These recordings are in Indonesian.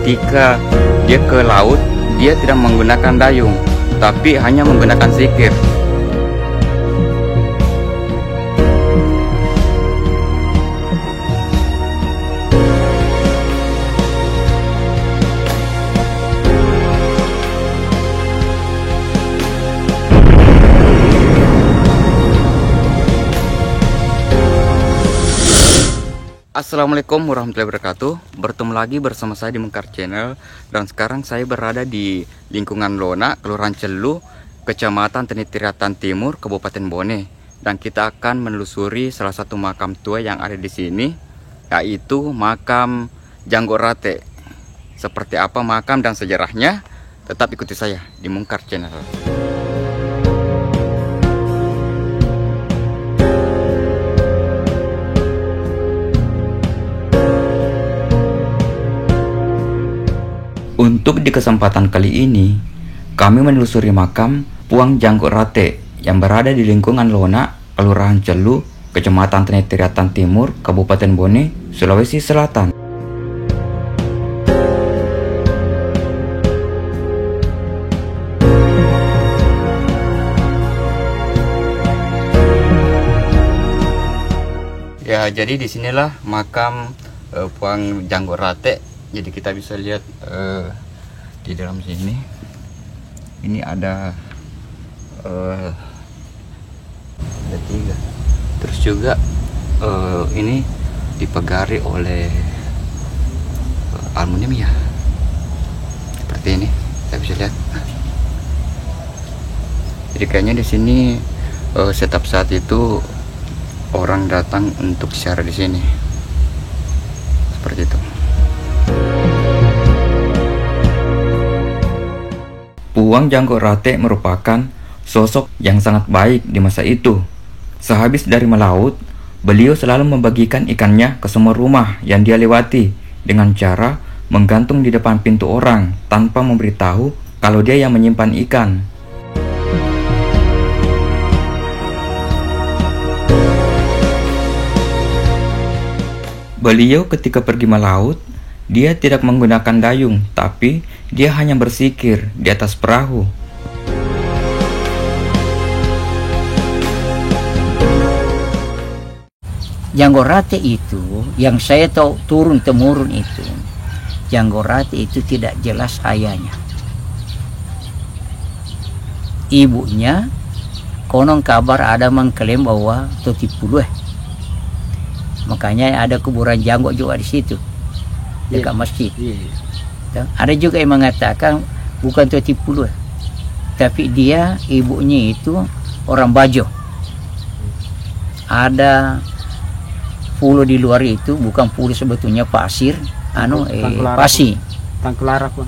ketika dia ke laut, dia tidak menggunakan dayung, tapi hanya menggunakan sikir. Assalamualaikum warahmatullahi wabarakatuh. Bertemu lagi bersama saya di Mengkar Channel. Dan sekarang saya berada di lingkungan Lona, Kelurahan Celu, Kecamatan Tenitiriatan Timur, Kabupaten Bone. Dan kita akan menelusuri salah satu makam tua yang ada di sini, yaitu makam Janggo Rate. Seperti apa makam dan sejarahnya? Tetap ikuti saya di Mengkar Channel. Untuk di kesempatan kali ini, kami menelusuri makam Puang Janggo Rate yang berada di lingkungan Lona, Kelurahan Celu, Kecamatan Tenitiriatan Timur, Kabupaten Bone, Sulawesi Selatan. Ya, jadi disinilah makam Puang Janggo Rate. Jadi kita bisa lihat di dalam sini, ini ada tiga. Terus juga ini dipegari oleh aluminium ya, seperti ini kita bisa lihat. Jadi kayaknya di sini setiap saat itu orang datang untuk ziarah di sini, seperti itu. Puang Janggo Rate merupakan sosok yang sangat baik di masa itu. Sehabis dari melaut, beliau selalu membagikan ikannya ke semua rumah yang dia lewati dengan cara menggantung di depan pintu orang tanpa memberitahu kalau dia yang menyimpan ikan. Beliau ketika pergi melaut, dia tidak menggunakan dayung, tapi dia hanya bersikir di atas perahu. Janggo Rate itu, yang saya tahu turun-temurun itu, Janggo Rate itu tidak jelas ayahnya. Ibunya, konon kabar ada mengklaim bahwa Totipuluh. Makanya ada kuburan Janggo juga di situ, dekat masjid. Ada juga yang mengatakan bukan Totipuluh, tapi dia ibunya itu orang Bajo. Ada pulau di luar itu, bukan pulau sebetulnya, pasir, pasi. Tangkularap Bang.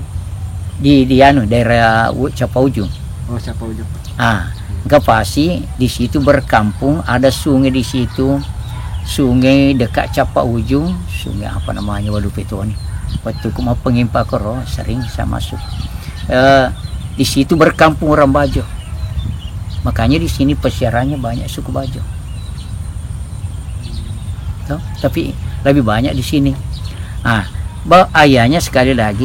Di daerah Capa Ujung. Oh, Capa Ujung. Ke pasi, di situ berkampung, ada sungai di situ. Sungai dekat Capa Ujung, sungai apa namanya, waduh itu nih. Waktu kuma pengimpa koro sering saya masuk. Di situ berkampung orang Bajo. Makanya di sini pesiarannya banyak suku Bajo. Tapi lebih banyak di sini. Ayahnya sekali lagi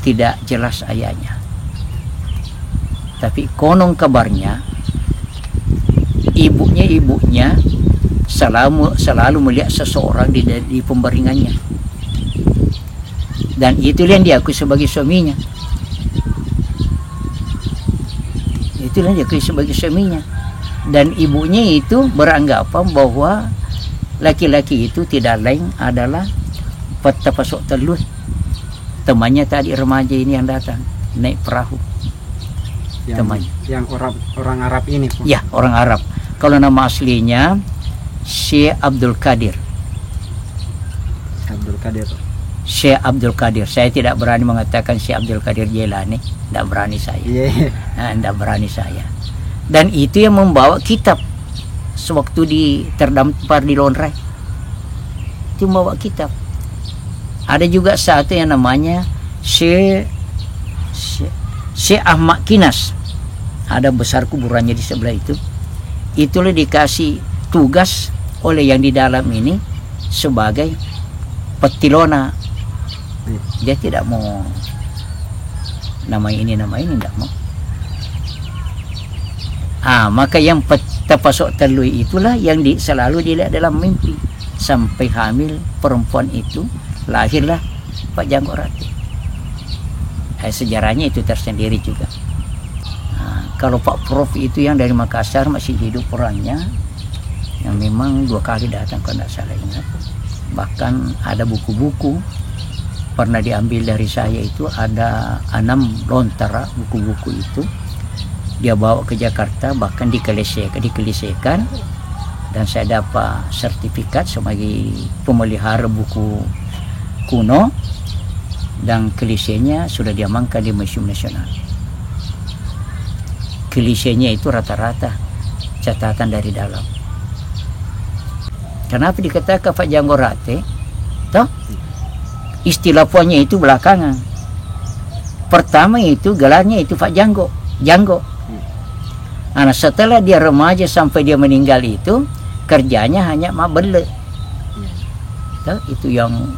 tidak jelas ayahnya. Tapi konon kabarnya ibunya selalu melihat seseorang di pembaringannya. Dan itu yang diakui sebagai suaminya. Dan ibunya itu beranggapan bahwa laki-laki itu tidak lain adalah Patapasok Teluh, temannya tadi remaja ini yang datang naik perahu. Temannya. Yang orang Arab ini Bang. Ya, orang Arab. Kalau nama aslinya Syekh Abdul Qadir. Syekh Abdul Qadir. Saya tidak berani mengatakan Syekh Abdul Qadir Jailani, tidak berani saya. Tidak berani saya. Dan itu yang membawa kitab sewaktu terdampar di Lonrai. Itu membawa kitab. Ada juga satu yang namanya Syekh Ahmad Kinas. Ada besar kuburannya di sebelah itu. Itulah dikasih tugas oleh yang di dalam ini sebagai petilona Dia tidak mau nama ini tidak mau. Maka yang terpasok terlui itulah yang selalu dilihat dalam mimpi. Sampai hamil perempuan itu, lahirlah Pak Janggo Rate. Sejarahnya itu tersendiri juga. Kalau Pak Prof itu yang dari Makassar masih hidup orangnya, yang memang 2 kali datang kalau tidak salah ingat. Bahkan ada buku-buku pernah diambil dari saya, itu ada 6 lontara buku-buku itu. Dia bawa ke Jakarta, bahkan dikelisekan, dan saya dapat sertifikat sebagai pemelihara buku kuno, dan kelisenya sudah diamankan di Museum Nasional. Kelisenya itu rata-rata catatan dari dalam. Kenapa dikatakan Pak Janggo Rate? Toh? Istilah puannya itu belakangan. Pertama itu gelarnya itu Pak Janggo. Nah, setelah dia remaja sampai dia meninggal itu kerjanya hanya mabele. Toh? Itu yang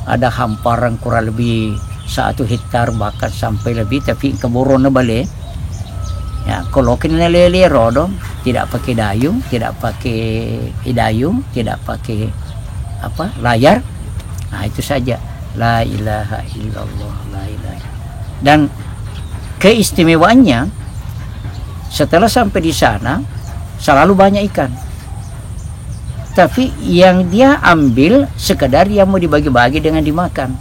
ada hamparan kurang lebih 1 hektar bahkan sampai lebih, tapi keboron balik. Ya, kalau kena lele rodom, tidak pakai dayung, tidak pakai idayung, tidak pakai layar. Itu saja. La ilaha illallah, la ilaha. Dan keistimewaannya setelah sampai di sana selalu banyak ikan. Tapi yang dia ambil sekedar yang mau dibagi-bagi dengan dimakan.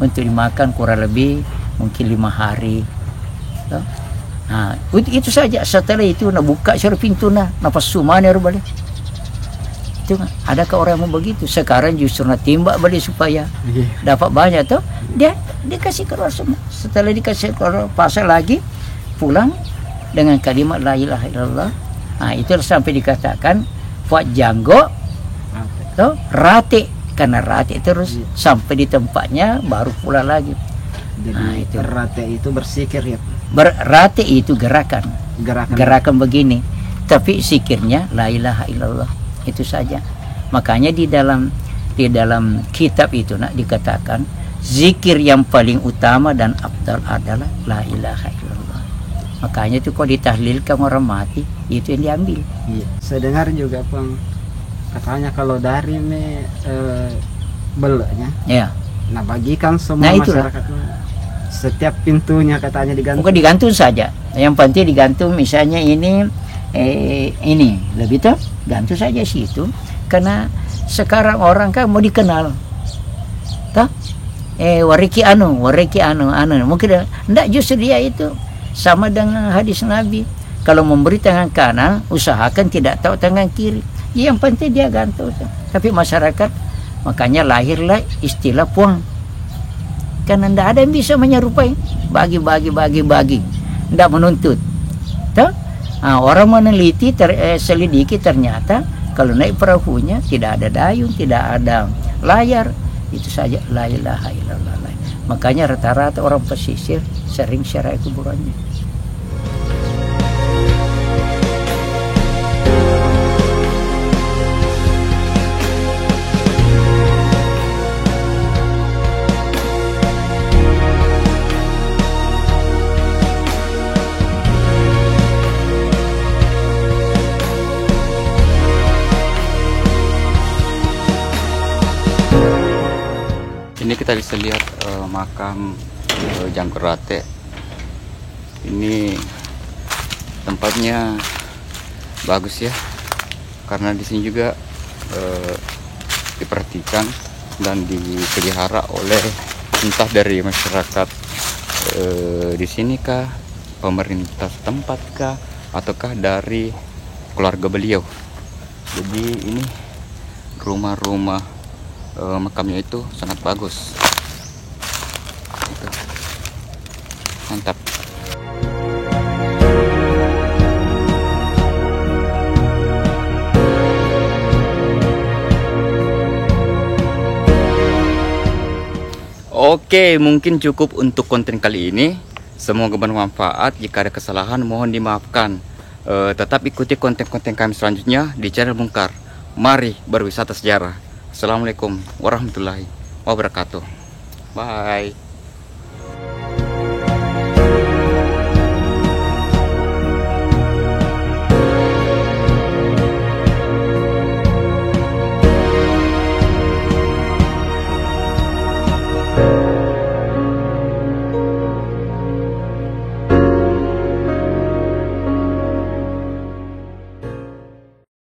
Untuk dimakan kurang lebih mungkin 5 hari. Itu saja. Setelah itu nak buka suruh pintu nafas sumanya balik. Itu adakah orang yang mau begitu? Sekarang justru nak timbak balik supaya dapat banyak tuh. Dia kasih keluar semua. Setelah dikasih keluar pasal lagi, pulang dengan kalimat la ilaha illallah. Itu sampai dikatakan Pak Janggo tuh Rate, karena Rate terus sampai di tempatnya baru pulang lagi. Jadi itu Rate itu bersikir ya. Rate itu gerakan begini, tapi sikirnya la ilaha illallah, itu saja. Makanya di dalam kitab itu dikatakan zikir yang paling utama dan afdal adalah la ilaha illallah. Makanya itu kalau ditahlilkan orang mati itu yang diambil. Iya. Saya dengar juga katanya kalau dari belenya. Ya. Nah, bagikan semua masyarakat. Setiap pintunya katanya digantung. Bukan digantung saja. Yang penting digantung misalnya ini lebih tuh gantung saja situ. Karena sekarang orang kan mau dikenal. Toh? Wariki anu. Mungkin enggak, justru dia itu sama dengan hadis Nabi. Kalau memberi tangan kanan, usahakan tidak tahu tangan kiri. Yang penting dia gantung. Tapi masyarakat, makanya lahirlah istilah puang. Karena tidak ada yang bisa menyerupai bagi, tidak menuntut. Orang meneliti, selidiki, ternyata kalau naik perahunya tidak ada dayung, tidak ada layar, itu saja la ilaha illallah. Makanya rata-rata orang pesisir sering syarah kuburannya. Ini kita bisa lihat makam Janggo Rate. Ini tempatnya bagus ya, karena di sini juga diperhatikan dan dipelihara oleh entah dari masyarakat di sini kah, pemerintah setempat kah, ataukah dari keluarga beliau. Jadi ini rumah-rumah makamnya itu sangat bagus. Itu. Mantap. Oke, mungkin cukup untuk konten kali ini. Semoga bermanfaat. Jika ada kesalahan mohon dimaafkan. Tetap ikuti konten-konten kami selanjutnya di channel Bungkar. Mari berwisata sejarah. Assalamualaikum warahmatullahi wabarakatuh. Bye.